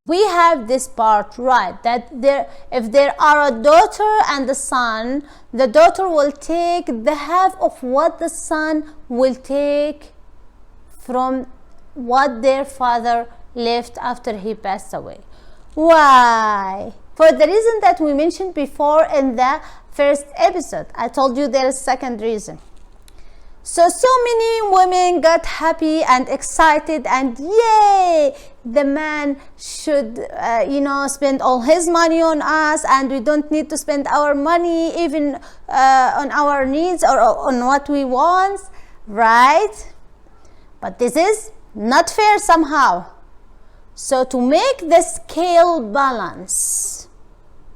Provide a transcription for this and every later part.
We have this part right, that if there are a daughter and a son, the daughter will take the half of what the son will take from what their father left after he passed away. Why? For the reason that we mentioned before in the first episode. I told you there is a second reason. So many women got happy and excited, and yay, the man should spend all his money on us, and we don't need to spend our money even on our needs or on what we want, right? But this is not fair somehow. So to make the scale balance,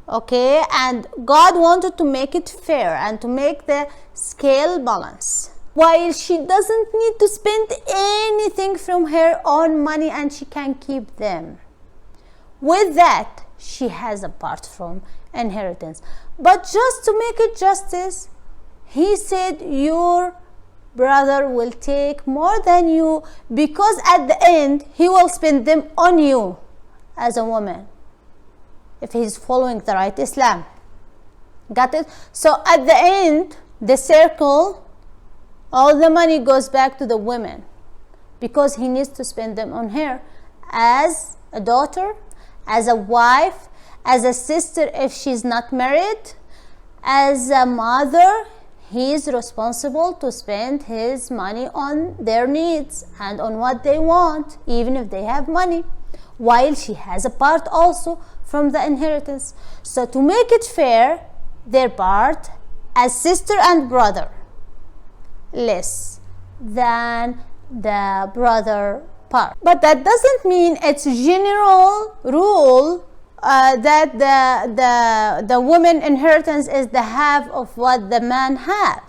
okay, and God wanted to make it fair and to make the scale balance, while she doesn't need to spend anything from her own money and she can keep them. With that, she has a part from inheritance. But just to make it justice, he said your brother will take more than you, because at the end he will spend them on you as a woman, if he's following the right Islam. Got it? So at the end, the circle, all the money goes back to the women, because he needs to spend them on her as a daughter, as a wife, as a sister if she's not married, as a mother. He is responsible to spend his money on their needs and on what they want, even if they have money, while she has a part also from the inheritance. So to make it fair, their part as sister and brother less than the brother part. But that doesn't mean it's general rule that the woman inheritance is the half of what the man have.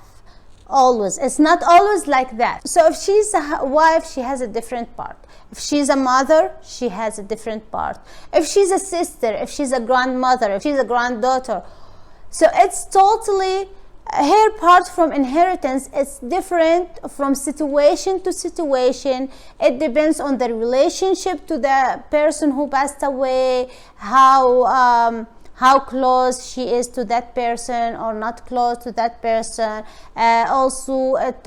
Always, it's not always like that. So if she's a wife, she has a different part. If she's a mother, she has a different part. If she's a sister, if she's a grandmother, if she's a granddaughter, so it's totally her part from inheritance. It's different from situation to situation. It depends on the relationship to the person who passed away, how close she is to that person or not close to that person. Also, it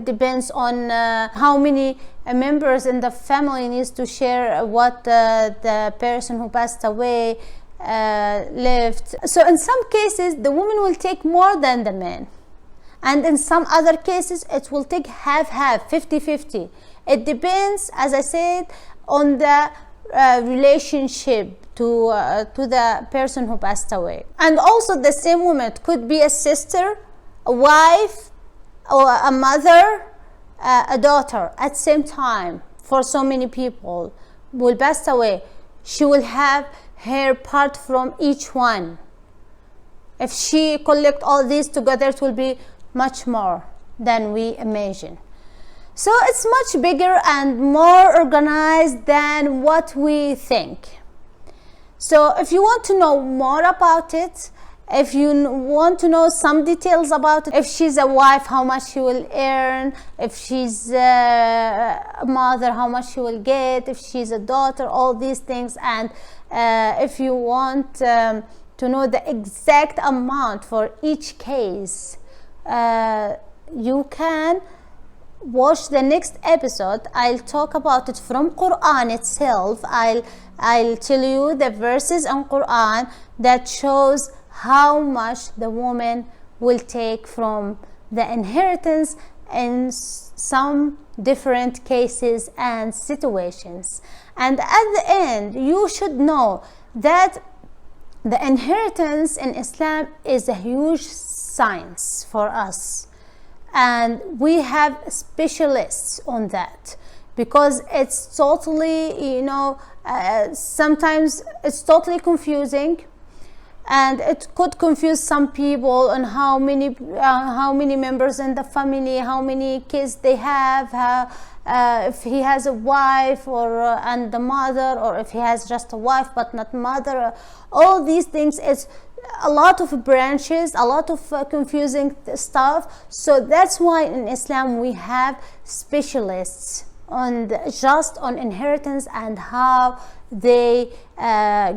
depends on how many members in the family needs to share what the person who passed away left. So in some cases the woman will take more than the man, and in some other cases it will take half 50-50. It depends, as I said, on the relationship to the person who passed away. And also the same woman could be a sister, a wife, or a mother, a daughter at the same time. For so many people will pass away, she will have her part from each one. If she collect all these together, it will be much more than we imagine. So it's much bigger and more organized than what we think. So if you want to know more about it, if you want to know some details about it, if she's a wife, how much she will earn, if she's a mother, how much she will get, if she's a daughter, all these things, and if you want to know the exact amount for each case, you can watch the next episode. I'll talk about it from Quran itself. I'll tell you the verses in Quran that shows how much the woman will take from the inheritance in some different cases and situations. And at the end, you should know that the inheritance in Islam is a huge science for us, and we have specialists on that, because it's totally, sometimes it's totally confusing, and it could confuse some people on how many members in the family, how many kids they have, if he has a wife and the mother, or if he has just a wife but not mother. All these things, is a lot of branches, a lot of confusing stuff. So that's why in Islam we have specialists just on inheritance and how they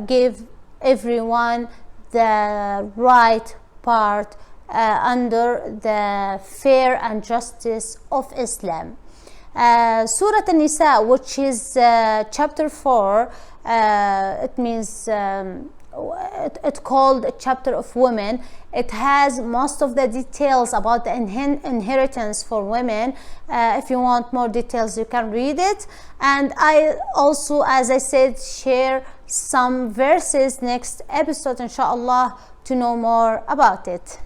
give everyone the right part under the fair and justice of Islam. Surah An-Nisa, which is chapter 4, it means it's called a chapter of women. It has most of the details about the inheritance for women. If you want more details, you can read it. And I also, as I said, share some verses next episode, inshallah, to know more about it.